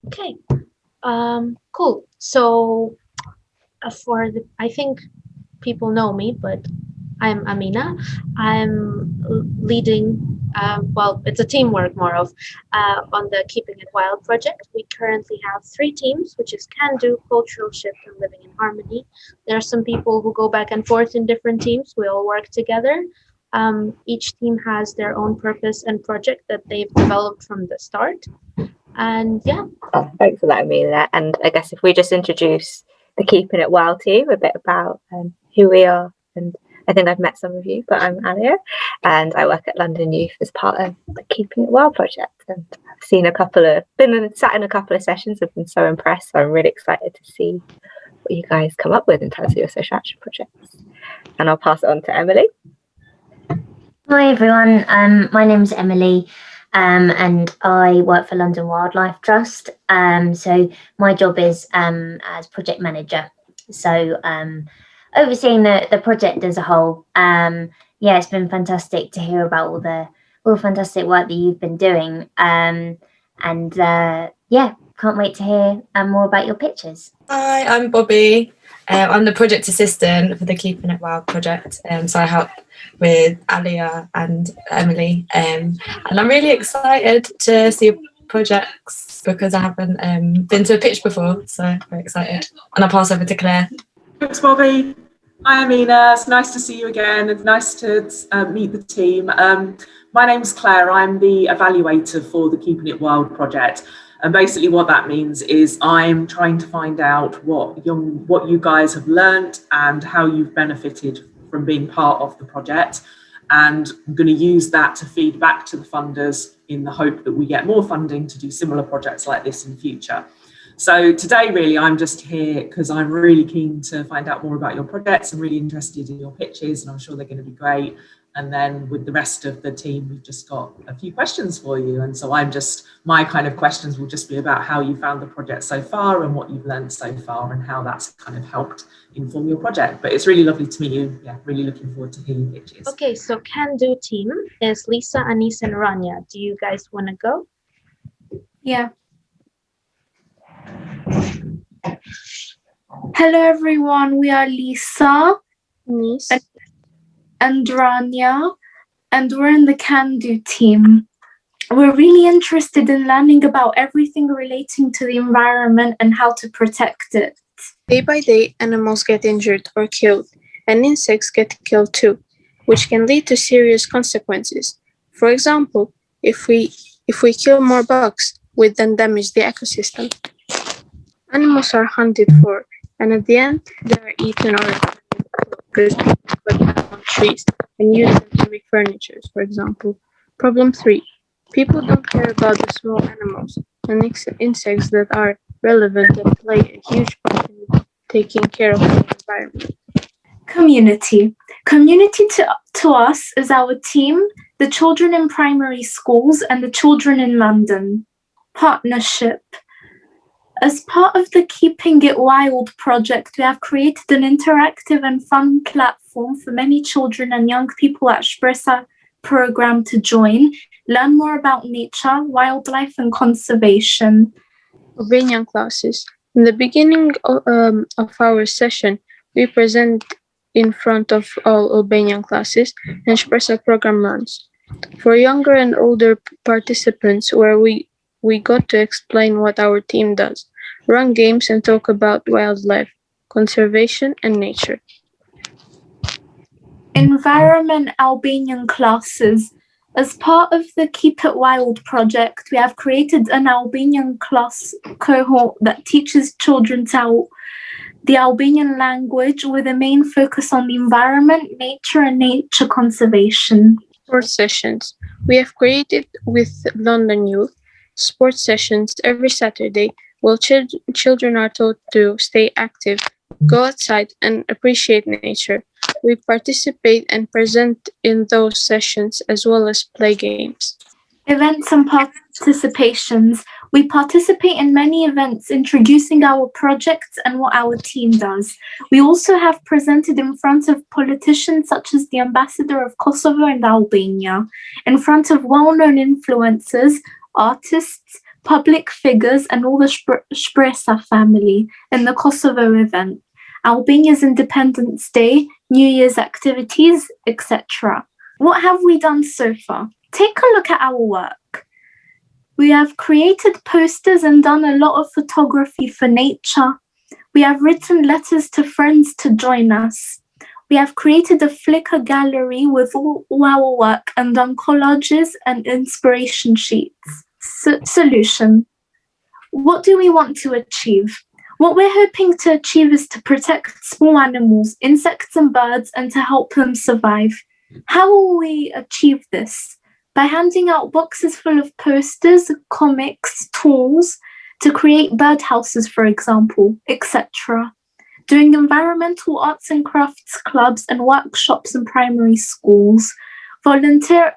Okay. Cool. So I think people know me, but I'm Amina. I'm leading, well, it's a teamwork more of, on the Keeping It Wild project. We currently have three teams, which is Can Do, Cultural Shift, and Living in Harmony. There are some people who go back and forth in different teams. We all work together. Each team has their own purpose and project that they've developed from the start. And yeah. Oh, thanks for letting me there. And I guess if we just introduce the Keeping It Wild team, a bit about who we are. And I think I've met some of you, but I'm Alia, and I work at London Youth as part of the Keeping It Wild project. And I've sat in a couple of sessions. I've been so impressed. So I'm really excited to see what you guys come up with in terms of your social action projects. And I'll pass it on to Emily. Hi everyone, my name is Emily. And I work for London Wildlife Trust. So my job is as project manager. So overseeing the project as a whole. Yeah, it's been fantastic to hear about all the fantastic work that you've been doing. Yeah, can't wait to hear more about your pitches. Hi, I'm Bobby. I'm the project assistant for the Keeping It Wild project. So I help with Alia and Emily. And I'm really excited to see projects because I haven't been to a pitch before. So very excited. And I'll pass over to Claire. Thanks, Bobby. Hi, Amina. It's nice to see you again. It's nice to meet the team. My name's Claire. I'm the evaluator for the Keeping It Wild project. And basically what that means is I'm trying to find out what you guys have learned and how you've benefited from being part of the project. And I'm going to use that to feed back to the funders in the hope that we get more funding to do similar projects like this in the future. So today, really, I'm just here because I'm really keen to find out more about your projects. I'm really interested in your pitches, and I'm sure they're going to be great. And then with the rest of the team, we've just got a few questions for you. And so my kind of questions will just be about how you found the project so far and what you've learned so far and how that's kind of helped inform your project. But it's really lovely to meet you. Yeah, really looking forward to hearing your pitches. Okay, so Can Do team is Lisa, Anis, and Rania. Do you guys want to go? Yeah. Hello everyone, we are Lisa, Anis, and Rania, and we're in the Can Do team. We're really interested in learning about everything relating to the environment and how to protect it. Day by day, animals get injured or killed, and insects get killed too, which can lead to serious consequences. For example, if we kill more bugs, we then damage the ecosystem. Animals are hunted for, and at the end, they are eaten or because people cut down trees and use them to make furniture, for example. Problem 3. People don't care about the small animals and insects that are relevant and play a huge part in taking care of the environment. Community. Community to us is our team, the children in primary schools and the children in London. Partnership. As part of the Keeping It Wild project, we have created an interactive and fun platform for many children and young people at Espressa program to join, learn more about nature, wildlife and conservation. Albanian classes. In the beginning of our session, we present in front of all Albanian classes and Espressa program runs. For younger and older participants, where we got to explain what our team does, run games and talk about wildlife, conservation and nature. Environment Albanian classes. As part of the Keep It Wild project, we have created an Albanian class cohort that teaches children the Albanian language with a main focus on the environment, nature and nature conservation. Sports sessions. We have created with London Youth sports sessions every Saturday while children are taught to stay active, go outside and appreciate nature. We participate and present in those sessions as well as play games. Events and participations. We participate in many events introducing our projects and what our team does. We also have presented in front of politicians such as the ambassador of Kosovo and Albania, in front of well-known influencers, artists, public figures and all the Spresa family in the Kosovo event, Albania's Independence Day, New Year's activities, etc. What have we done so far? Take a look at our work. We have created posters and done a lot of photography for nature. We have written letters to friends to join us. We have created a Flickr gallery with all our work and done collages and inspiration sheets. Solution. What do we want to achieve? What we're hoping to achieve is to protect small animals, insects and birds, and to help them survive. How will we achieve this? By handing out boxes full of posters, comics, tools to create birdhouses, for example, etc. Doing environmental arts and crafts clubs and workshops in primary schools. Volunteer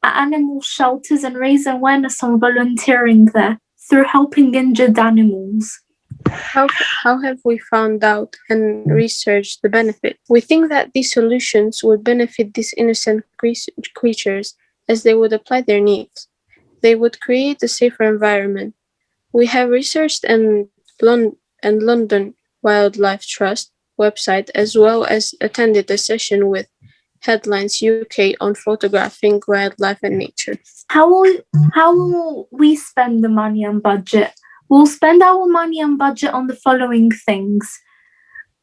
at animal shelters and raise awareness on volunteering there through helping injured animals. How have we found out and researched the benefit? We think that these solutions would benefit these innocent creatures as they would apply their needs. They would create a safer environment. We have researched and London Wildlife Trust website, as well as attended a session with Headlines UK on photographing wildlife and nature. How will we spend the money and budget? We'll spend our money and budget on the following things.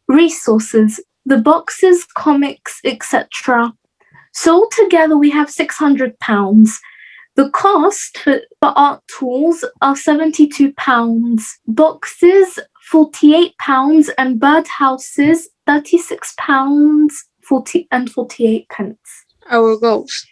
Resources, the boxes, comics, etc. So altogether we have £600. The cost for art tools are £72. Boxes, £48, and birdhouses, £36.48. Our goals.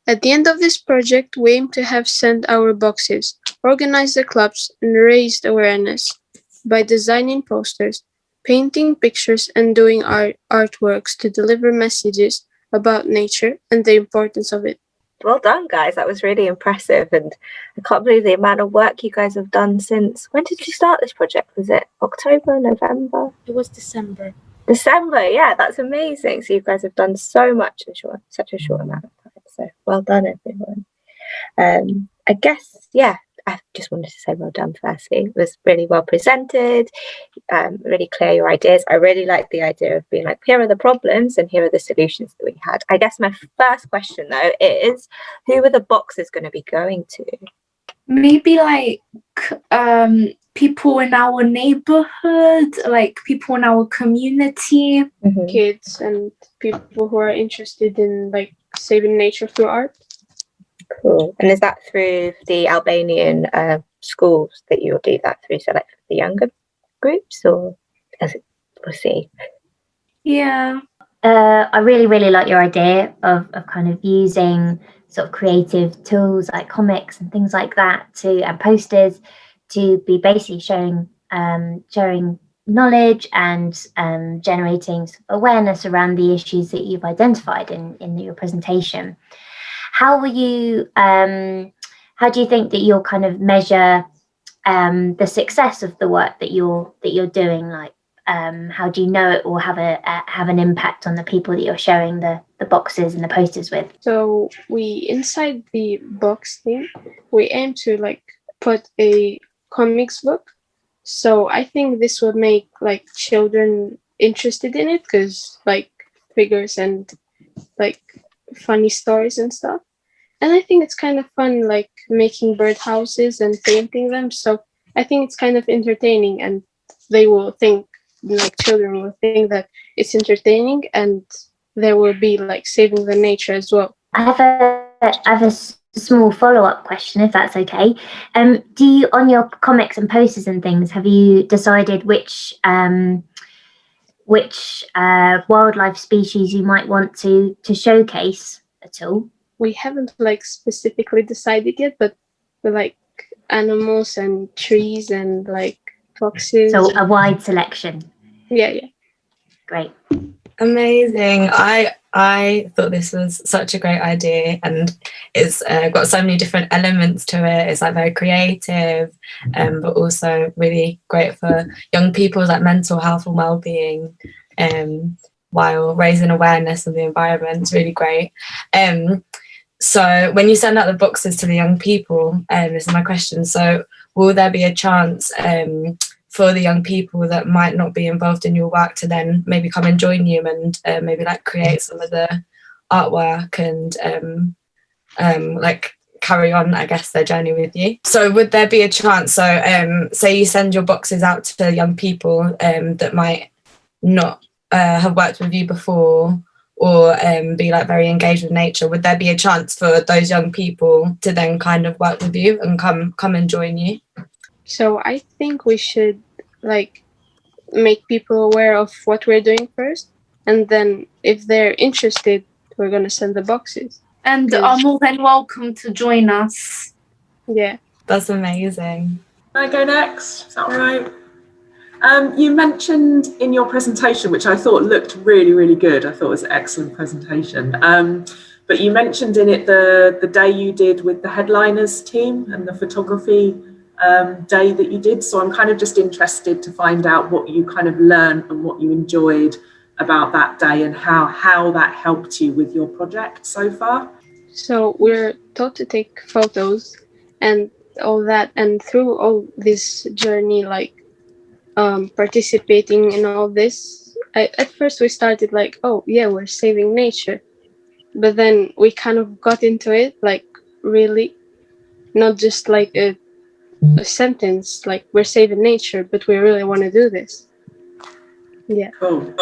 At the end of this project, we aim to have sent our boxes, organized the clubs, and raised awareness by designing posters, painting pictures, and doing artworks to deliver messages about nature and the importance of it. Well done, guys. That was really impressive. And I can't believe the amount of work you guys have done since. When did you start this project? Was it October, November? It was December. December, yeah, that's amazing. So you guys have done so much in such a short amount of time. So well done, everyone. I guess, yeah, I just wanted to say well done firstly. It was really well presented, really clear your ideas. I really like the idea of being like, here are the problems and here are the solutions that we had. I guess my first question though is, who are the boxes going to be going to? Maybe like people in our neighborhood, like people in our community. Mm-hmm. Kids and people who are interested in like saving nature through art. Cool. And is that through the Albanian schools that you'll do that through? So like the younger groups, or we'll see. Yeah. I really, really like your idea of kind of using sort of creative tools like comics and things like that and posters to be basically sharing knowledge and generating awareness around the issues that you've identified in your presentation. How will you? How do you think that you'll kind of measure the success of the work that you're doing? Like, how do you know it will have an impact on the people that you're showing the boxes and the posters with? So we inside the box thing, we aim to like put a comics book. So I think this would make like children interested in it because like figures and like funny stories and stuff. And I think it's kind of fun, like making birdhouses and painting them. So I think it's kind of entertaining, and they will think, like children will think that it's entertaining, and there will be like saving the nature as well. I have a small follow-up question, if that's okay. Do you, on your comics and posters and things, have you decided which wildlife species you might want to showcase at all? We haven't like specifically decided yet, but like animals and trees and like foxes. So a wide selection. Yeah. Great. Amazing. I thought this was such a great idea, and it's got so many different elements to it. It's like very creative, but also really great for young people's like mental health and well-being, while raising awareness of the environment. It's really great. So when you send out the boxes to the young people, this is my question. So will there be a chance for the young people that might not be involved in your work to then maybe come and join you and maybe like create some of the artwork and like carry on, I guess, their journey with you? So would there be a chance, so say you send your boxes out to young people that might not have worked with you before or be like very engaged with nature, would there be a chance for those young people to then kind of work with you and come and join you? So I think we should like make people aware of what we're doing first, and then if they're interested, we're gonna send the boxes. And are more than welcome to join us. Yeah. That's amazing. Can I go next? Is that all right? You mentioned in your presentation, which I thought looked really, really good. I thought it was an excellent presentation. But you mentioned in it the day you did with the headliners team and the photography day that you did. So I'm kind of just interested to find out what you kind of learned and what you enjoyed about that day and how that helped you with your project so far. So we're taught to take photos and all that, and through all this journey, like participating in all this, at first we started like, oh yeah, we're saving nature, but then we kind of got into it, like really, not just like a sentence, like we're saving nature, but we really want to do this. Yeah. Cool.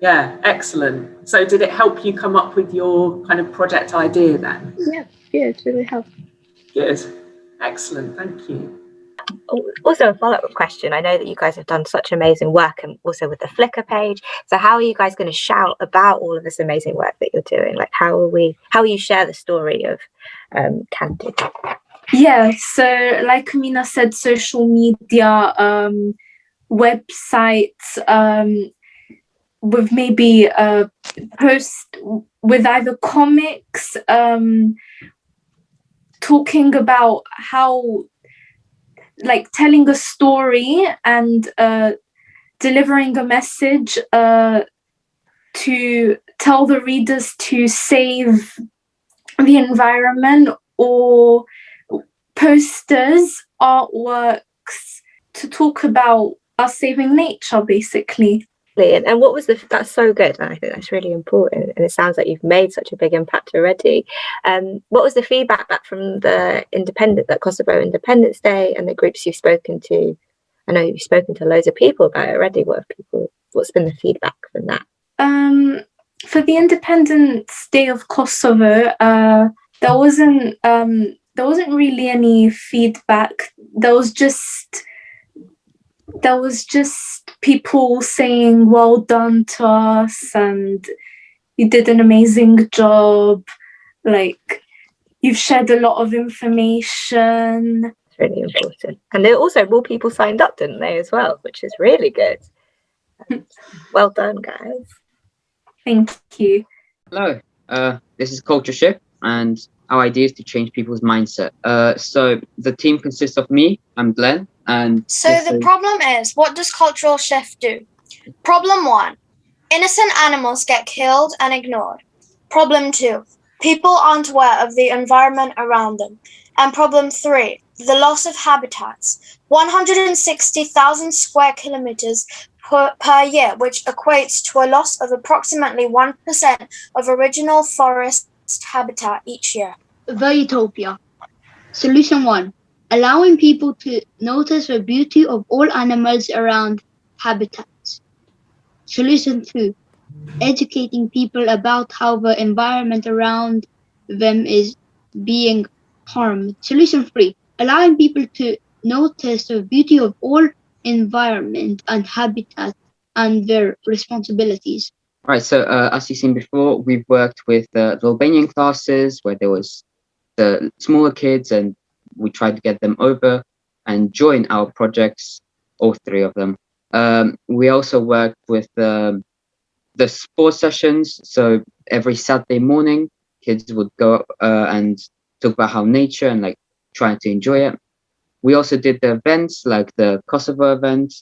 Yeah, excellent. So did it help you come up with your kind of project idea then? Yeah, it really helped. Good. Excellent. Thank you. Also, a follow-up question. I know that you guys have done such amazing work and also with the Flickr page. So how are you guys going to shout about all of this amazing work that you're doing? Like how will you share the story of Candid? Yeah, so like Amina said, social media, websites, with maybe a post with either comics, talking about how, like telling a story and delivering a message to tell the readers to save the environment, or posters, artworks to talk about us saving nature, basically. And what was that's so good, and I think that's really important, and it sounds like you've made such a big impact already. What was the feedback back from the Kosovo Independence Day and the groups you've spoken to? I know you've spoken to loads of people about it already. What's been the feedback from that? For the Independence Day of Kosovo, there wasn't really any feedback. There was just people saying well done to us, and you did an amazing job, like you've shared a lot of information. It's really important. And there also more people signed up, didn't they, as well, which is really good. Well done, guys. Thank you. Hello, this is Culture Shift, and our idea is to change people's mindset. So the team consists of me, I'm Glenn, and... So the problem is, what does Cultural Shift do? Problem 1, innocent animals get killed and ignored. Problem 2, people aren't aware of the environment around them. And problem 3, the loss of habitats. 160,000 square kilometers per year, which equates to a loss of approximately 1% of original forest habitat each year. The Utopia. Solution 1. Allowing people to notice the beauty of all animals around habitats. Solution 2. Educating people about how the environment around them is being harmed. Solution 3. Allowing people to notice the beauty of all environment and habitat and their responsibilities. Right, so as you've seen before, we've worked with the Albanian classes where there was the smaller kids, and we tried to get them over and join our projects, all 3 of them. We also worked with the sports sessions. So every Saturday morning, kids would go and talk about how nature and like trying to enjoy it. We also did the events like the Kosovo event,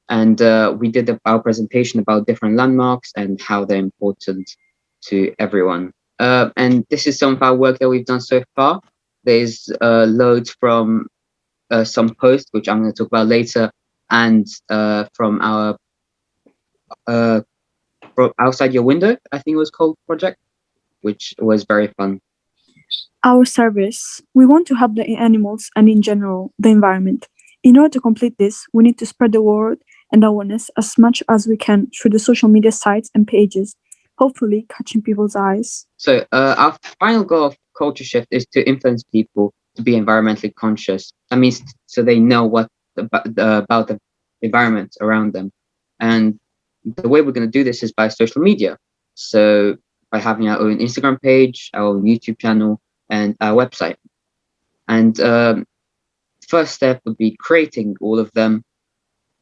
and we did our presentation about different landmarks and how they're important to everyone. And this is some of our work that we've done so far. There's loads from some posts, which I'm going to talk about later, and from our from Outside Your Window, I think it was called, project, which was very fun. Our service. We want to help the animals and in general the environment. In order to complete this, we need to spread the word and awareness as much as we can through the social media sites and pages, hopefully catching people's eyes. So our final goal of Culture Shift is to influence people to be environmentally conscious. That means so they know what about the environment around them. And the way we're going to do this is by social media. So by having our own Instagram page, our own YouTube channel, and our website. And first step would be creating all of them.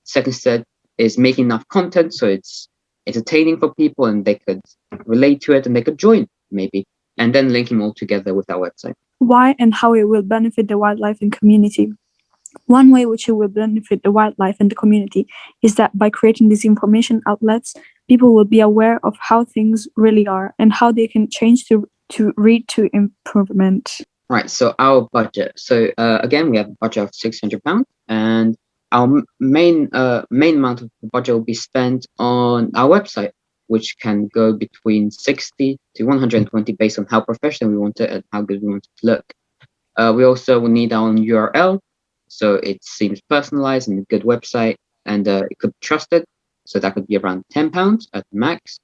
Second step is making enough content so it's entertaining for people and they could relate to it and they could join maybe. And then linking all together with our website. Why and how it will benefit the wildlife and community. One way which it will benefit the wildlife and the community is that by creating these information outlets, people will be aware of how things really are and how they can change to lead to improvement. Right, so our budget. So again, we have a budget of £600, and our main amount of the budget will be spent on our website, which can go between 60 to 120 based on how professional we want it and how good we want it to look. We also will need our own URL, so it seems personalized and a good website, and it could be trusted. So that could be around £10 at the max.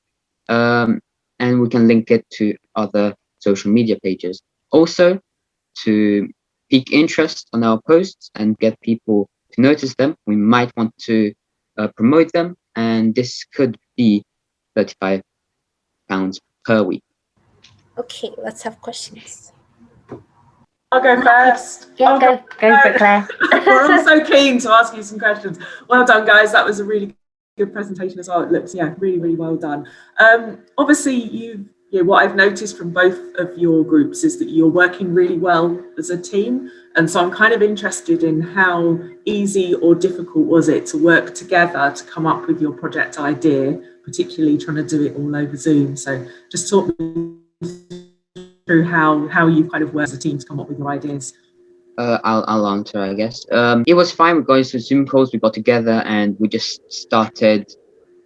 And we can link it to other social media pages. Also, to pique interest on our posts and get people to notice them, we might want to promote them, and this could be £35 per week. Okay, let's have questions. I'll go first. Yeah, go for it, Claire. We're all so keen to ask you some questions. Well done, guys. That was a really good presentation as well. It looks, really, really well done. Obviously, what I've noticed from both of your groups is that you're working really well as a team. And so I'm kind of interested in how easy or difficult was it to work together to come up with your project idea, particularly trying to do it all over Zoom. So just talk me through how you kind of work as a team to come up with your ideas. I'll answer, I guess. It was fine. We're going to Zoom calls. We got together and we just started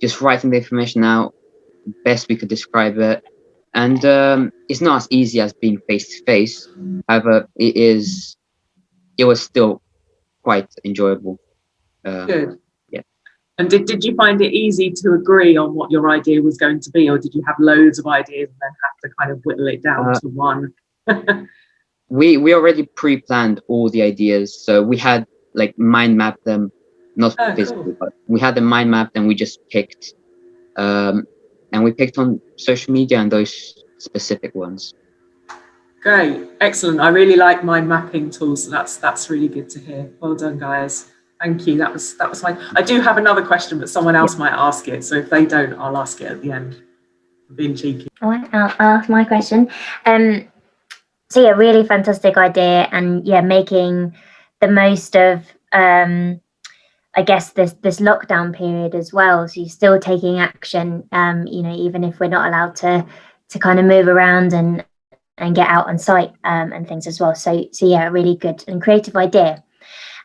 just writing the information out best we could describe it. And it's not as easy as being face to face. However, it was still quite enjoyable. Good. Yeah. And did you find it easy to agree on what your idea was going to be, or did you have loads of ideas and then have to kind of whittle it down to one? We already pre-planned all the ideas, so we had like mind mapped them, not physically, cool. But we had them mind mapped, and we just picked, and we picked on social media and those specific ones. Great, excellent. I really like mind mapping tools, so that's really good to hear. Well done, guys. Thank you. That was fine. I do have another question, but someone else might ask it. So if they don't, I'll ask it at the end. I'm being cheeky. All right, I'll ask my question. So yeah, really fantastic idea, and yeah, making the most of I guess this lockdown period as well. So you're still taking action, even if we're not allowed to kind of move around and get out on site and things as well. So yeah, really good and creative idea.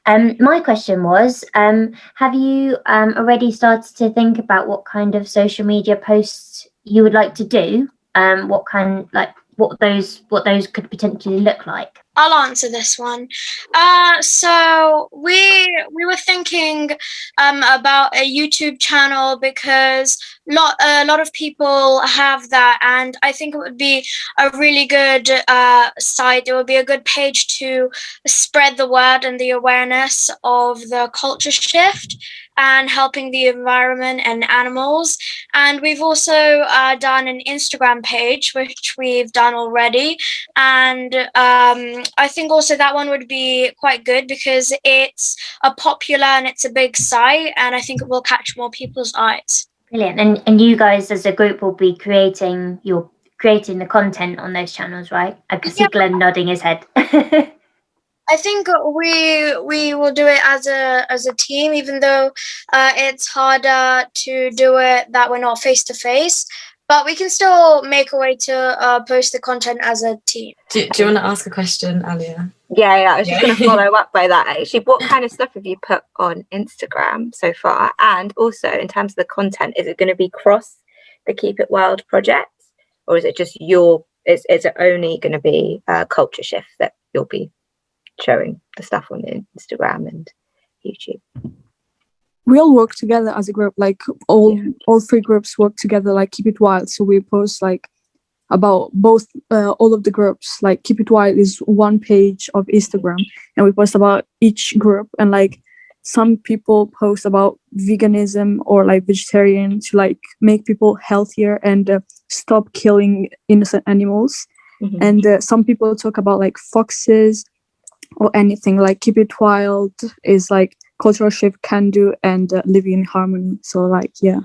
My question was, have you already started to think about what kind of social media posts you would like to do? What those could potentially look like? I'll answer this one. So we were thinking about a YouTube channel because a lot of people have that, and I think it would be a really good site. It would be a good page to spread the word and the awareness of the culture shift and helping the environment and animals. And we've also done an Instagram page, which we've done already. And I think also that one would be quite good because it's a popular and it's a big site, and I think it will catch more people's eyes. Brilliant. And you guys as a group will be creating the content on those channels, right? I can see Glenn nodding his head. I think we will do it as a team, even though it's harder to do it that we're not face to face. but we can still make a way to post the content as a team. Do you want to ask a question, Alia? Yeah, I was just going to follow up by that. Actually, what kind of stuff have you put on Instagram so far? And also, in terms of the content, is it going to be cross the Keep It Wild project, or is it just is it only going to be Culture Shift that you'll be showing the stuff on Instagram and YouTube? We all work together as a group, like all three groups work together, like Keep It Wild. So we post like about both all of the groups. Like Keep It Wild is one page of Instagram, and we post about each group. And like some people post about veganism or like vegetarian to like make people healthier and stop killing innocent animals. Mm-hmm. And some people talk about like foxes or anything. Like Keep It Wild is like cultural shift, can do, and living in harmony. So like, yeah.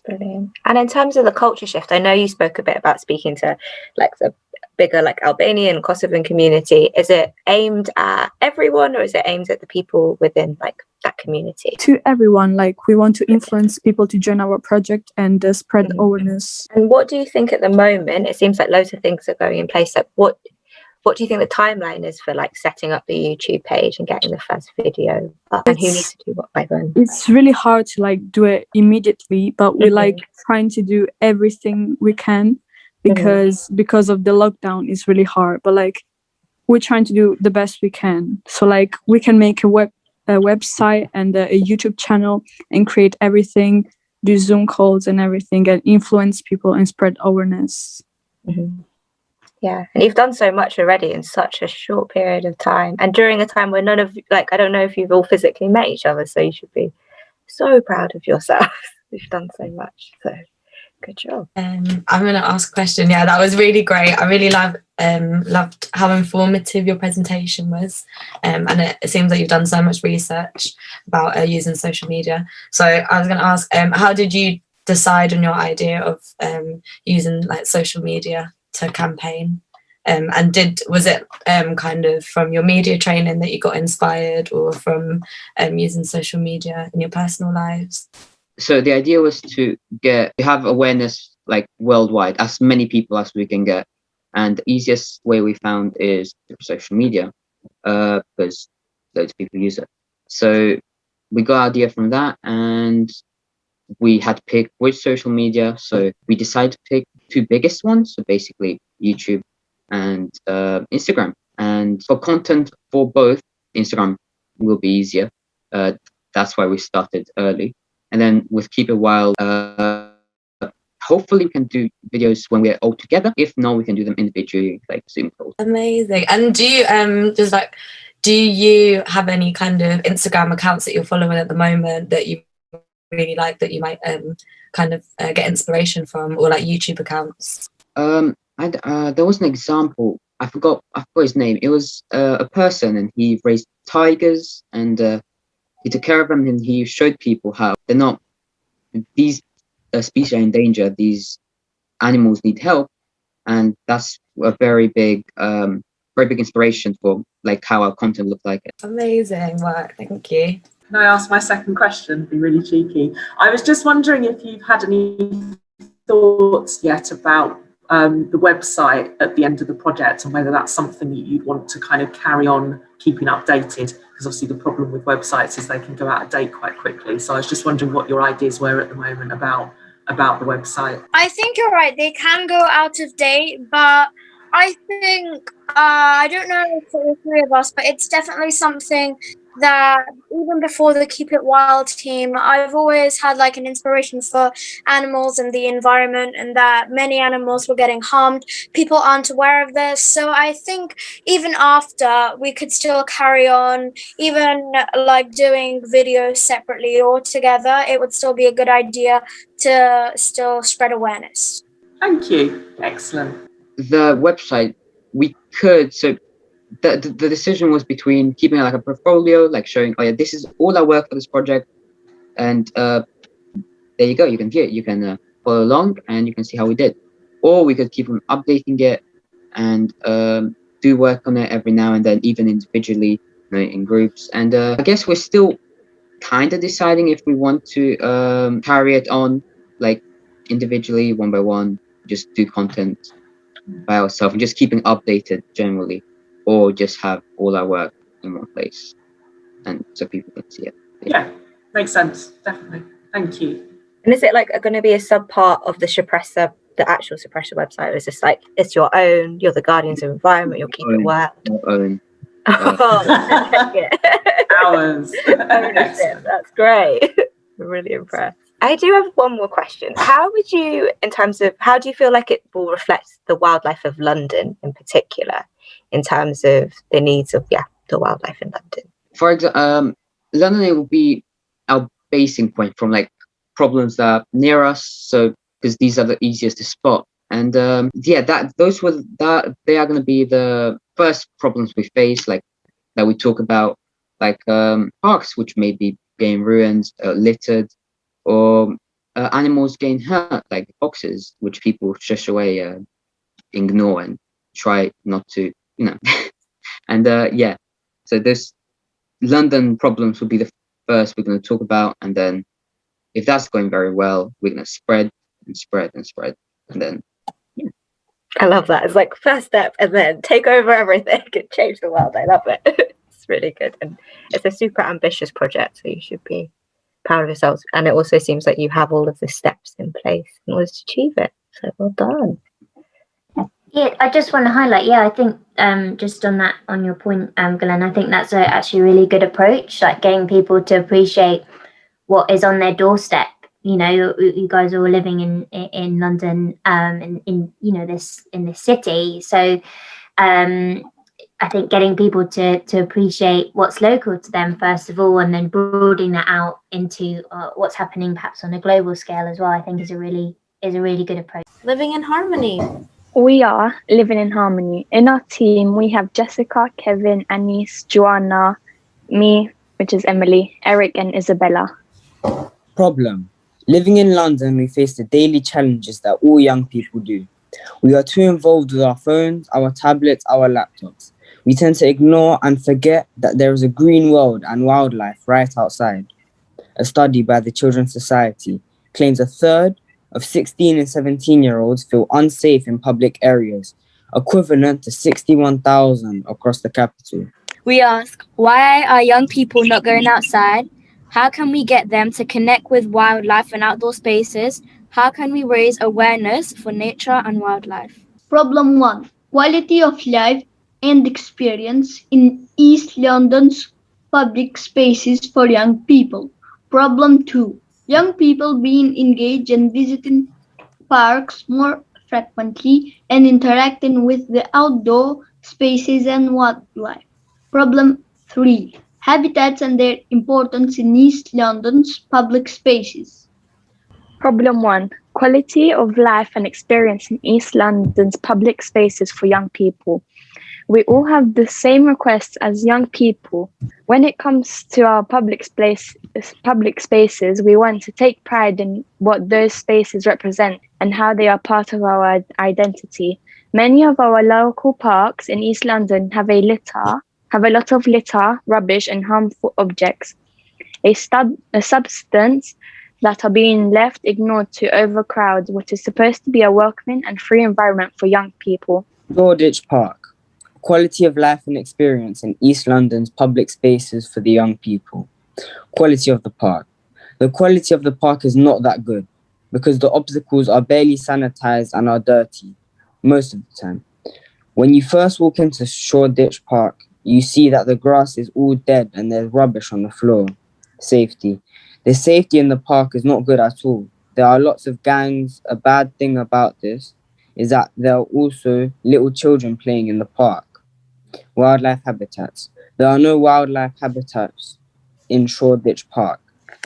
Brilliant. And in terms of the culture shift, I know you spoke a bit about speaking to like the bigger like Albanian Kosovan community. Is it aimed at everyone, or is it aimed at the people within like that community? To everyone. Like we want to influence people to join our project and spread awareness. And what do you think at the moment? It seems like loads of things are going in place. Like what do you think the timeline is for like setting up the YouTube page and getting the first video up, and who needs to do what by when? It's really hard to like do it immediately, but we like trying to do everything we can because of the lockdown is really hard. But like we're trying to do the best we can. So like we can make a website and a YouTube channel and create everything, do Zoom calls and everything, and influence people and spread awareness. Yeah, and you've done so much already in such a short period of time, and during a time where none of like, I don't know if you've all physically met each other, so you should be so proud of yourself. You've done so much, so good job. I'm going to ask a question. Yeah, that was really great. I really loved how informative your presentation was, and it seems like you've done so much research about using social media. So I was going to ask, how did you decide on your idea of using like social media to campaign, and was it kind of from your media training that you got inspired, or from using social media in your personal lives? So the idea was to have awareness like worldwide, as many people as we can get, and the easiest way we found is through social media, because loads of people use it. So we got our idea from that, and we had to pick which social media. So we decided to pick two biggest ones, so basically YouTube and Instagram. And for content for both, Instagram will be easier. That's why we started early. And then with Keep It Wild, hopefully we can do videos when we're all together. If not, we can do them individually, like Zoom calls. Amazing. And do you do you have any kind of Instagram accounts that you're following at the moment that you really like, that you might kind of get inspiration from, or like YouTube accounts? There was an example. I forgot his name. It was a person, and he raised tigers, and he took care of them, and he showed people how they're not, these species are in danger. These animals need help, and that's a very big inspiration for like how our content looked like. Amazing work, thank you. Can I ask my second question? Be really cheeky. I was just wondering if you've had any thoughts yet about the website at the end of the project, and whether that's something that you'd want to kind of carry on keeping updated, because obviously the problem with websites is they can go out of date quite quickly. So I was just wondering what your ideas were at the moment about the website. I think you're right, they can go out of date, but I think, I don't know for the three of us, but it's definitely something that even before the Keep It Wild team, I've always had like an inspiration for animals and the environment, and that many animals were getting harmed. People aren't aware of this. So I think even after, we could still carry on, even like doing videos separately or together, it would still be a good idea to still spread awareness. Thank you. Excellent. The website, we could, so the decision was between keeping like a portfolio, like showing, oh yeah, this is all our work for this project, and there you go, you can view it, you can follow along, and you can see how we did. Or we could keep on updating it and do work on it every now and then, even individually, you know, in groups. And I guess we're still kind of deciding if we want to carry it on like individually, one by one, just do content by ourselves and just keeping updated generally, or just have all our work in one place and so people can see it. Yeah, makes sense, definitely. Thank you. And is it like going to be a sub part of the suppressor, the actual suppressor website, or is this like it's your own? You're the guardians of environment. You'll keep it wild. Our own. Hours. Ownership. That's great. I'm really impressed. I do have one more question. How would you, in terms of, how do you feel like it will reflect the wildlife of London in particular, in terms of the needs of the wildlife in London? For example, London, it will be our basing point from like problems that are near us. So because these are the easiest to spot, and they are going to be the first problems we face, like that we talk about, like parks which may be getting ruined, littered, or animals getting hurt, like foxes, which people shush away, ignore, and try not to, and so this London problems will be the first we're going to talk about, and then if that's going very well, we're going to spread and spread and spread, and then I love that. It's like first step and then take over everything and change the world. I love it. It's really good, and it's a super ambitious project, so you should be proud of yourselves. And it also seems like you have all of the steps in place in order to achieve it. So well done. Yeah, I just want to highlight. Yeah, I think just on that, on your point, Glenn, I think that's actually a really good approach. Like getting people to appreciate what is on their doorstep. You know, you guys are all living in London, in this city. So, I think getting people to appreciate what's local to them first of all, and then broadening that out into what's happening perhaps on a global scale as well, I think is a really good approach. Living in harmony. We are living in harmony. In our team, we have Jessica, Kevin, Anis, Joanna, me, which is Emily, Eric, and Isabella. Problem. Living in London, we face the daily challenges that all young people do. We are too involved with our phones, our tablets, our laptops. We tend to ignore and forget that there is a green world and wildlife right outside. A study by the Children's Society claims a third of 16 and 17-year-olds feel unsafe in public areas, equivalent to 61,000 across the capital. We ask, why are young people not going outside? How can we get them to connect with wildlife and outdoor spaces? How can we raise awareness for nature and wildlife? Problem 1. Quality of life and experience in East London's public spaces for young people. Problem 2. Young people being engaged and visiting parks more frequently and interacting with the outdoor spaces and wildlife. Problem 3. Habitats and their importance in East London's public spaces. Problem 1. Quality of life and experience in East London's public spaces for young people. We all have the same requests as young people. When it comes to our public spaces, we want to take pride in what those spaces represent and how they are part of our identity. Many of our local parks in East London have a lot of litter, rubbish, and harmful objects, a substance that are being left ignored to overcrowd what is supposed to be a welcoming and free environment for young people. Shoreditch Park. Quality of life and experience in East London's public spaces for the young people. Quality of the park. The quality of the park is not that good because the obstacles are barely sanitized and are dirty most of the time. When you first walk into Shoreditch Park, you see that the grass is all dead and there's rubbish on the floor. Safety. The safety in the park is not good at all. There are lots of gangs. A bad thing about this is that there are also little children playing in the park. Wildlife habitats. There are no wildlife habitats in Shoreditch Park.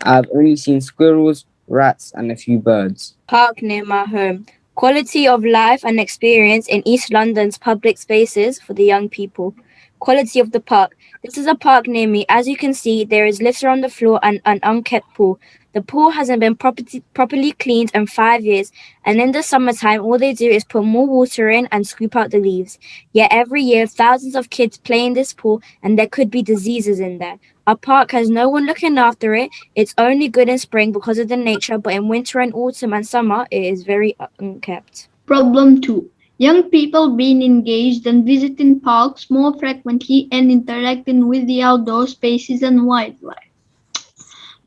I've only seen squirrels, rats, and a few birds. Park near my home. Quality of life and experience in East London's public spaces for the young people. Quality of the park. This is a park near me. As you can see, there is litter on the floor and an unkept pool. The pool hasn't been properly cleaned in 5 years, and in the summertime, all they do is put more water in and scoop out the leaves. Yet every year, thousands of kids play in this pool, and there could be diseases in there. Our park has no one looking after it. It's only good in spring because of the nature, but in winter and autumn and summer, it is very unkept. Problem 2. Young people being engaged and visiting parks more frequently and interacting with the outdoor spaces and wildlife.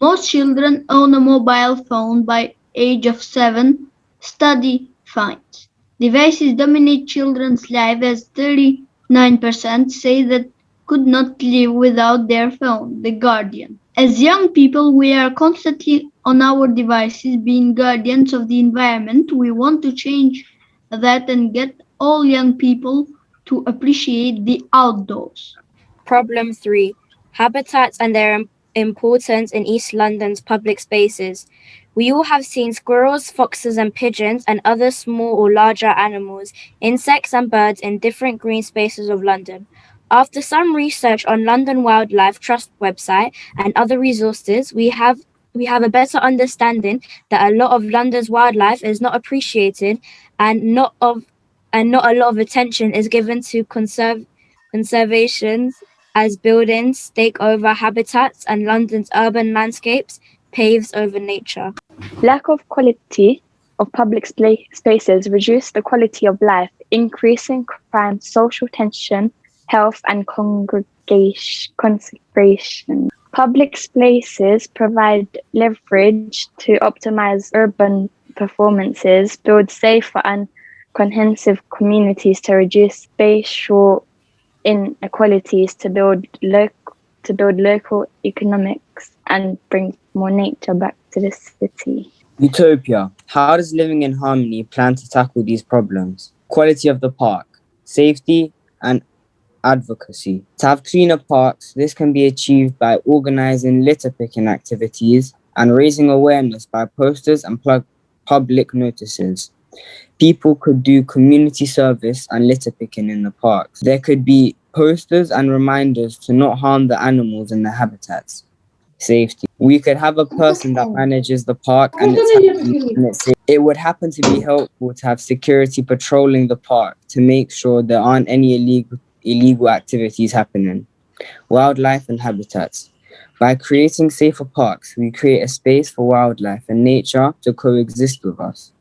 Most children own a mobile phone by age of 7, study finds. Devices dominate children's lives as 39% say that could not live without their phone, The Guardian. As young people, we are constantly on our devices being guardians of the environment. We want to change that and get all young people to appreciate the outdoors. Problem 3. Habitats and their importance in East London's public spaces. We all have seen squirrels, foxes and pigeons and other small or larger animals, insects and birds in different green spaces of London. After some research on London Wildlife Trust website and other resources, we have a better understanding that a lot of London's wildlife is not appreciated and not a lot of attention is given to conservations as buildings take over habitats and London's urban landscapes paves over nature. Lack of quality of public spaces reduce the quality of life, increasing crime, social tension, health and concentration. Public spaces provide leverage to optimize urban performances, build safer and cohesive communities, to reduce spatial inequalities, to build local economics and bring more nature back to the city. Utopia. How does living in harmony plan to tackle these problems? Quality of the park, safety and advocacy. To have cleaner parks, this can be achieved by organizing litter picking activities and raising awareness by posters and public notices. People could do community service and litter picking in the parks. There could be posters and reminders to not harm the animals in the habitats. Safety. We could have a person that manages the park and it would happen to be helpful to have security patrolling the park to make sure there aren't any illegal activities happening. Wildlife and habitats. By creating safer parks, we create a space for wildlife and nature to coexist with us.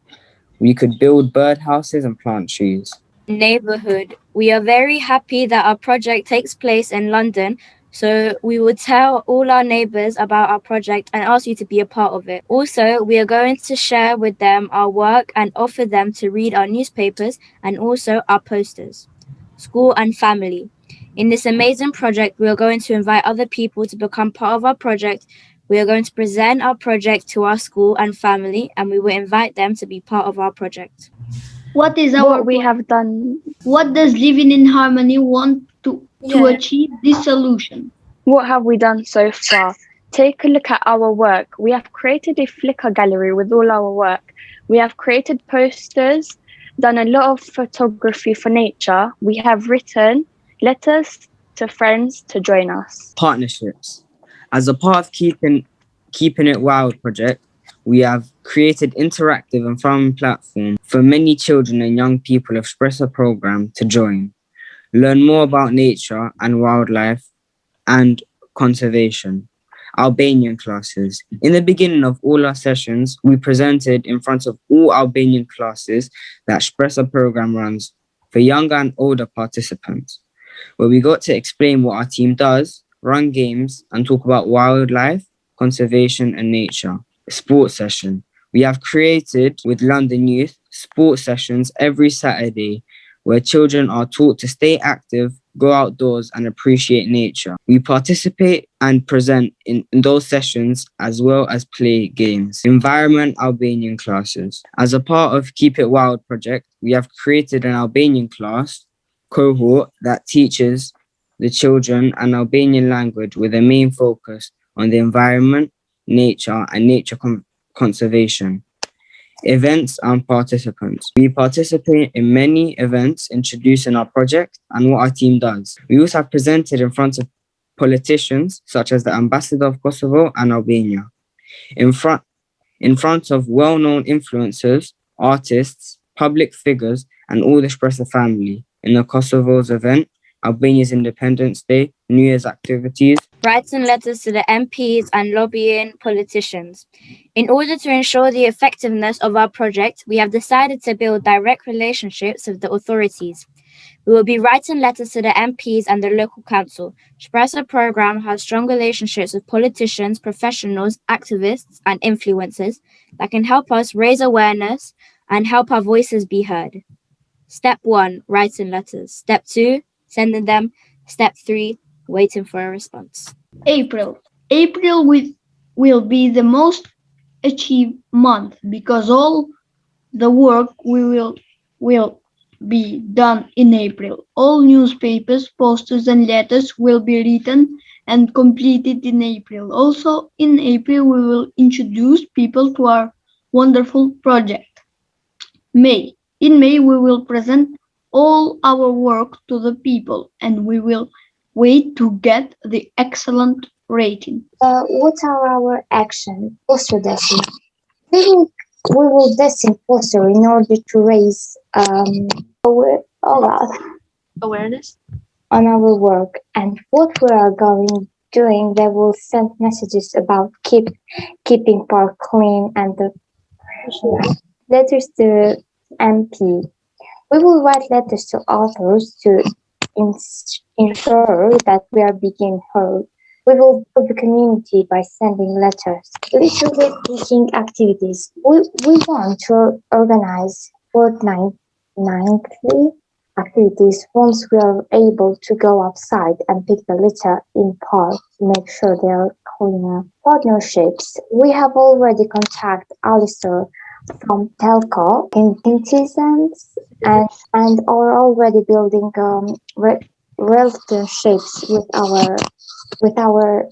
We could build birdhouses and plant trees. Neighborhood. We are very happy that our project takes place in London, so we will tell all our neighbors about our project and ask you to be a part of it. Also, we are going to share with them our work and offer them to read our newspapers and also our posters. School and family. In this amazing project, we are going to invite other people to become part of our project. We are going to present our project to our school and family, and we will invite them to be part of our project. What does living in harmony want to achieve this solution? What have we done so far? Take a look at our work. We have created a Flickr gallery with all our work. We have created posters, done a lot of photography for nature. We have written letters to friends to join us. Partnerships. As a part of Keeping It Wild project, we have created interactive and fun platform for many children and young people Espresso program to join, learn more about nature and wildlife and conservation. Albanian classes. In the beginning of all our sessions, we presented in front of all Albanian classes that Espresso program runs for younger and older participants, where we got to explain what our team does, run games, and talk about wildlife, conservation, and nature. Sports session. We have created with London Youth sports sessions every Saturday where children are taught to stay active, go outdoors, and appreciate nature. We participate and present in those sessions as well as play games. Environment Albanian classes. As a part of Keep It Wild project, we have created an Albanian class cohort that teaches the children an Albanian language with a main focus on the environment, nature, and nature conservation. Events and participants. We participate in many events introducing our project and what our team does. We also have presented in front of politicians such as the Ambassador of Kosovo and Albania. in front of well-known influencers, artists, public figures, and all the Espresso family in the Kosovo's event, Albania's Independence Day, New Year's activities. Writing letters to the MPs and lobbying politicians. In order to ensure the effectiveness of our project, we have decided to build direct relationships with the authorities. We will be writing letters to the MPs and the local council. Espresso program has strong relationships with politicians, professionals, activists, and influencers that can help us raise awareness and help our voices be heard. Step 1, writing letters. Step 2, sending them. Step 3, waiting for a response. April. April will be the most achieved month because all the work will be done in April. All newspapers, posters, and letters will be written and completed in April. Also, in April, we will introduce people to our wonderful project. May. In May, we will present all our work to the people, and we will wait to get the excellent rating. What are our action? Poster dashing. We will design poster in order to raise Awareness on our work, and what we are doing. They will send messages about keeping park clean and the letters to MP. We will write letters to authors to ensure that we are being heard. We will help the community by sending letters. Literally teaching activities. We want to organize fortnightly activities once we are able to go outside and pick the litter in park to make sure they are cleaner. Partnerships. We have already contacted Alistair from Telco in citizens and are already building relationships with our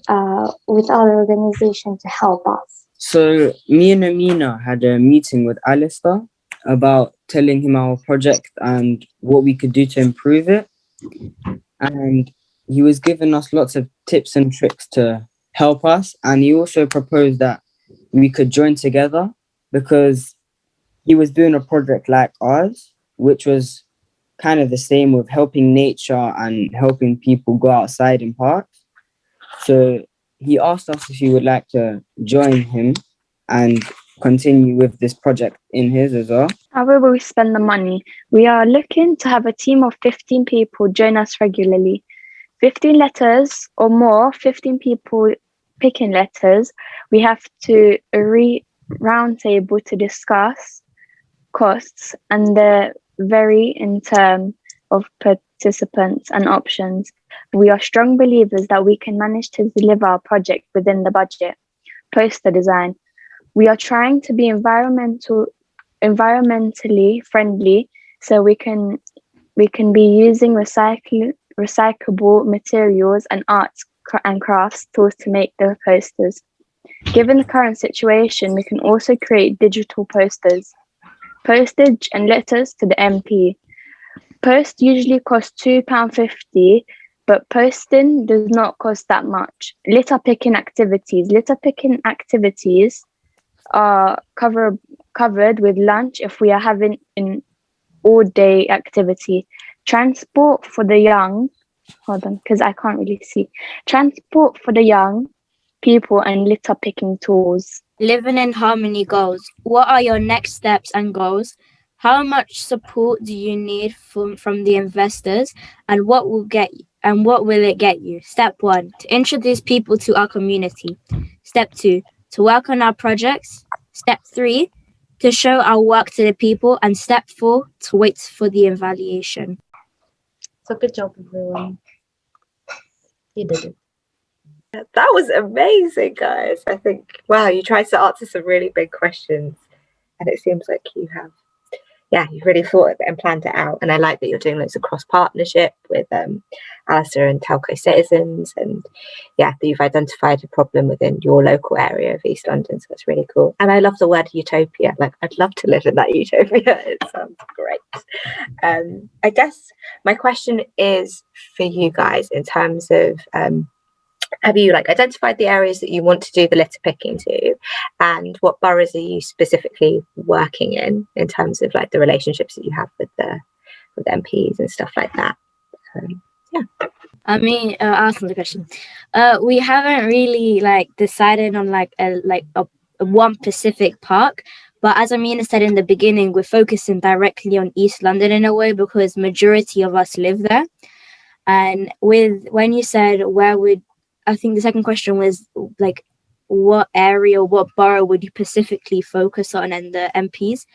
organization to help us. So me and Amina had a meeting with Alistair about telling him our project and what we could do to improve it. And he was giving us lots of tips and tricks to help us. And he also proposed that we could join together because he was doing a project like ours, which was kind of the same with helping nature and helping people go outside in parks. So he asked us if we would like to join him and continue with this project in his as well. How will we spend the money? We are looking to have a team of 15 people join us regularly. 15 letters or more, 15 people picking letters. We have to round table to discuss costs and the vary in terms of participants and options. We are strong believers that we can manage to deliver our project within the budget. Poster design. We are trying to be environmentally friendly, so we can be using recyclable materials and arts and crafts tools to make the posters. Given the current situation, we can also create digital posters. Postage and letters to the MP. Post usually costs £2.50, but posting does not cost that much. Litter picking activities. Litter picking activities are covered with lunch if we are having an all-day activity. Transport for the young. Hold on, because I can't really see. Transport for the young people and litter picking tools. Living in harmony goals. What are your next steps and goals? How much support do you need from the investors, and what will it get you? Step 1, to introduce people to our community. Step 2, to work on our projects. Step 3, to show our work to the people. And step 4, to wait for the evaluation. So good job, everyone. You did it. That was amazing, guys. I think, wow, you tried to answer some really big questions, and it seems like you've really thought of it and planned it out. And I like that you're doing loads of cross partnership with Alistair and Telco Citizens, and that you've identified a problem within your local area of East London. So that's really cool. And I love the word utopia. Like, I'd love to live in that utopia. It sounds great. I guess my question is for you guys in terms of have you like identified the areas that you want to do the litter picking to, and what boroughs are you specifically working in terms of like the relationships that you have with MPs and stuff like that? Yeah. I mean, asking the question. We haven't really like decided on like a one specific park, but as Amina said in the beginning, we're focusing directly on East London in a way because majority of us live there. And when you said I think the second question was like what area, what borough would you specifically focus on, and the MPs.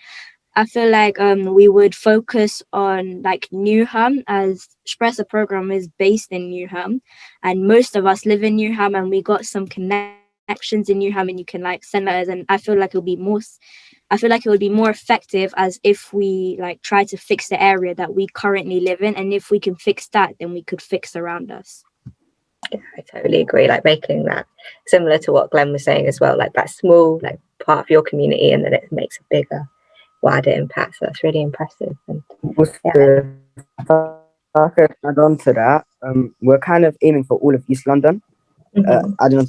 I feel like we would focus on like Newham, as Espresso program is based in Newham, and most of us live in Newham, and we got some connections in Newham, and you can like send letters. And I feel like it would be more effective as if we like try to fix the area that we currently live in, and if we can fix that, then we could fix around us. Yeah, I totally agree. Like making that similar to what Glenn was saying as well, like that small like part of your community, and then it makes a bigger, wider impact. So that's really impressive. And If I could add on to that, we're kind of aiming for all of East London. I don't know,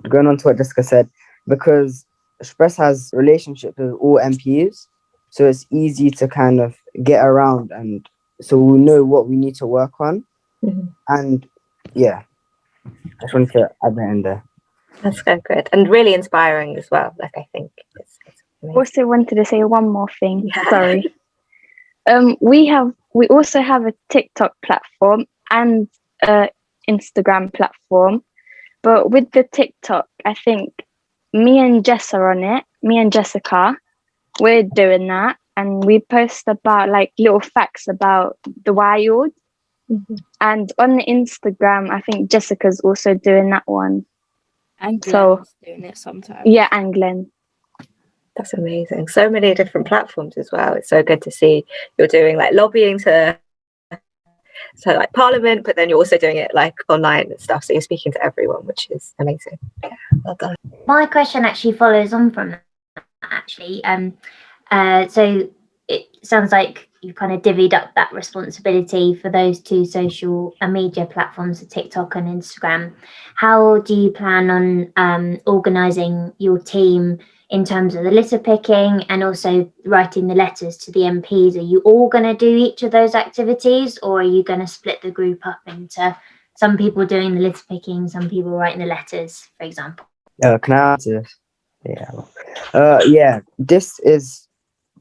going on to what Jessica said, because Express has relationships with all MPs, so it's easy to kind of get around, and so we know what we need to work on. And yeah, I just wanted to add that in there. That's so good and really inspiring as well. Like I think it's also wanted to say one more thing. Sorry. We also have a TikTok platform and Instagram platform, but with the TikTok, I think me and Jess are on it. Me and Jessica, we're doing that, and we post about like little facts about the wild. And on the Instagram, I think Jessica's also doing that one. And Glenn's doing it sometimes. Yeah, and Glenn. That's amazing. So many different platforms as well. It's so good to see you're doing like lobbying to like Parliament, but then you're also doing it like online and stuff. So you're speaking to everyone, which is amazing. Yeah, well done. My question actually follows on from that, actually. So it sounds like you kind of divvied up that responsibility for those two social media platforms, TikTok and Instagram. How do you plan on organising your team in terms of the litter picking and also writing the letters to the MPs? Are you all going to do each of those activities, or are you going to split the group up into some people doing the litter picking, some people writing the letters, for example? Can I answer this? Yeah, this is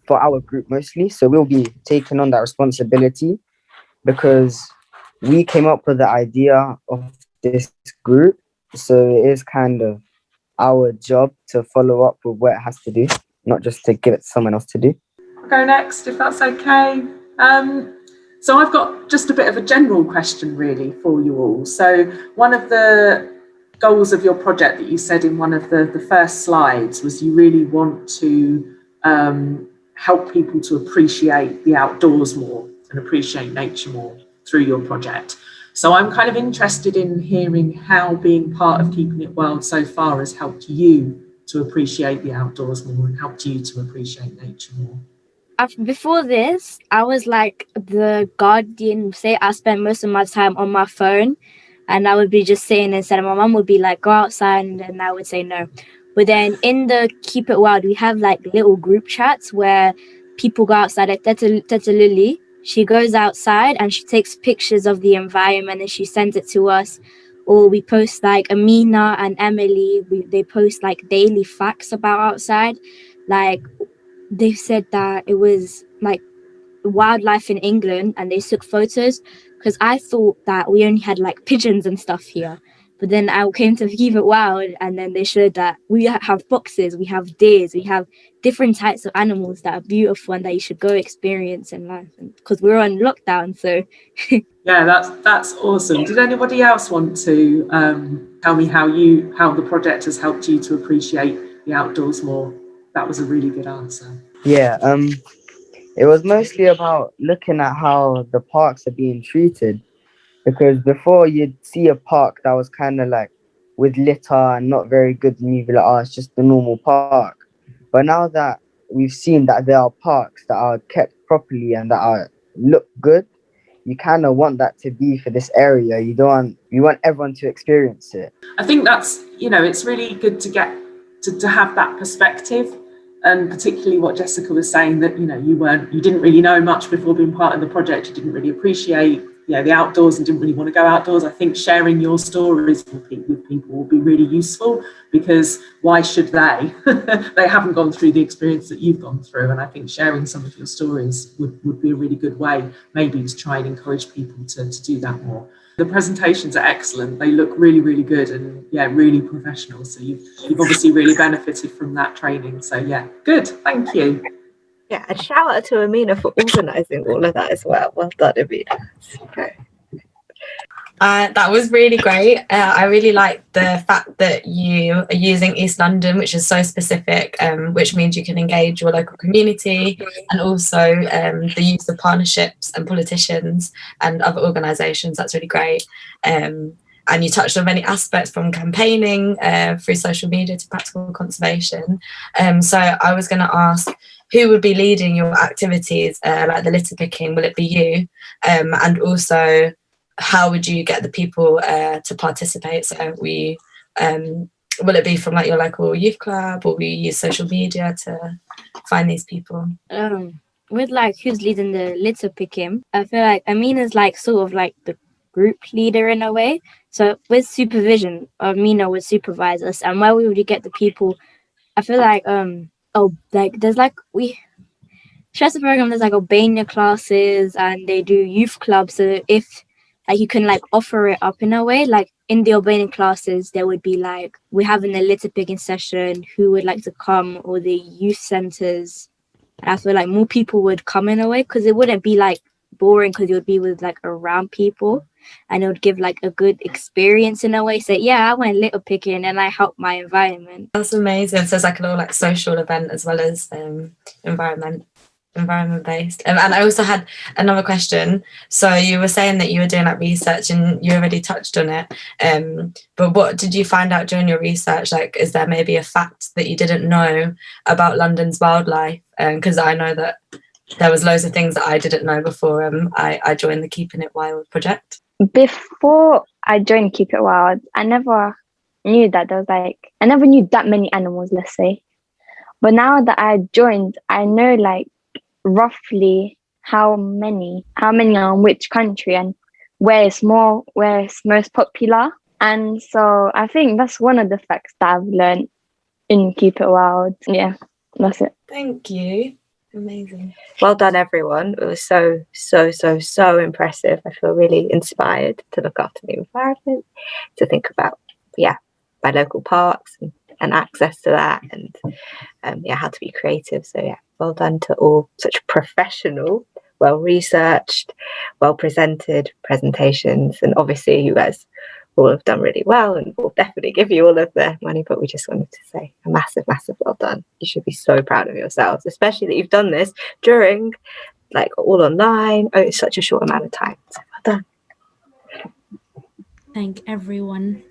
for our group mostly, so we'll be taking on that responsibility because we came up with the idea of this group, so it is kind of our job to follow up with what it has to do, not just to give it to someone else to do. I'll go next if that's okay. So I've got just a bit of a general question really for you all. So one of the goals of your project that you said in one of the first slides was you really want to help people to appreciate the outdoors more and appreciate nature more through your project. So I'm kind of interested in hearing how being part of Keeping It Wild so far has helped you to appreciate the outdoors more and helped you to appreciate nature more. Before this, I was like the guardian. Say I spent most of my time on my phone, and I would be just sitting inside. And my mum would be like, "Go outside," and then I would say no. But then in the Keep It Wild, we have like little group chats where people go outside. Like Teta Lily, she goes outside and she takes pictures of the environment and she sends it to us. Or we post like Amina and Emily. They post like daily facts about outside, like. They said that it was like wildlife in England and they took photos, because I thought that we only had like pigeons and stuff here, but then I came to Keep It Wild and then they showed that we have foxes, we have deers, we have different types of animals that are beautiful and that you should go experience in life, because we're on lockdown. So yeah, that's awesome. Did anybody else want to tell me how the project has helped you to appreciate the outdoors more? That was a really good answer. Yeah, it was mostly about looking at how the parks are being treated, because before you'd see a park that was kind of like with litter and not very good, and you'd be like, oh, it's just a normal park. But now that we've seen that there are parks that are kept properly and that look good, you kind of want that to be for this area. You want everyone to experience it. I think that's, it's really good to get to have that perspective, and particularly what Jessica was saying, that you didn't really know much before being part of the project. You didn't really appreciate the outdoors and didn't really want to go outdoors. I think sharing your stories with people will be really useful, because why should they? They haven't gone through the experience that you've gone through, and I think sharing some of your stories would be a really good way maybe to try and encourage people to do that more. The presentations are excellent. They look really, really good and really professional. So you've obviously really benefited from that training. So good. Thank you. Yeah, and shout out to Amina for organising all of that as well. Well done, Amina. That was really great. I really like the fact that you are using East London, which is so specific, which means you can engage your local community, and also the use of partnerships and politicians and other organisations. That's really great. And you touched on many aspects, from campaigning through social media to practical conservation. So I was going to ask, who would be leading your activities, like the litter picking? Will it be you? And also, how would you get the people to participate? So will it be from like your local youth club, or will you use social media to find these people? With like who's leading the litter picking, I feel like Amina's like sort of like the group leader in a way. So with supervision, Amina would supervise us, and where we would get the people, I feel like there's like stress the program, there's like Albanian classes and they do youth clubs. So if like you can like offer it up in a way, like in the Albanian classes, there would be like, we're having a litter picking session, who would like to come, or the youth centers. And I feel like more people would come in a way, because it wouldn't be like boring, because you would be with like around people, and it would give like a good experience in a way. So I went litter picking and I helped my environment. That's amazing. So it's like a little like social event as well as environment based. And I also had another question. So you were saying that you were doing like research, and you already touched on it, but what did you find out during your research? Like, is there maybe a fact that you didn't know about London's wildlife? Because I know that there was loads of things that I didn't know before I joined the Keeping It Wild project. Before I joined Keep It Wild, I never knew that I never knew that many animals, let's say. But now that I joined, I know like roughly how many are in which country, and where it's most popular. And so I think that's one of the facts that I've learned in Keep It Wild. Yeah, that's it. Thank you. Amazing. Well done, everyone. It was so impressive. I feel really inspired to look after the environment, to think about my local parks and access to that, and how to be creative. So well done to all such professional, well researched, well presented presentations. And obviously you guys all have done really well, and we'll definitely give you all of the money, but we just wanted to say a massive well done. You should be so proud of yourselves, especially that you've done this during like all online. It's such a short amount of time. So well done. Thank everyone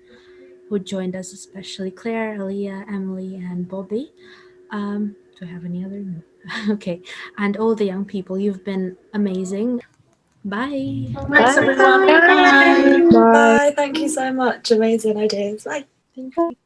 who joined us, especially Claire, Aaliyah, Emily, and Bobby. Do I have any other? No. Okay. And all the young people, you've been amazing. Bye. Thanks, everyone. Bye. Bye. Bye. Thank you so much. Amazing ideas. Bye. Thank you.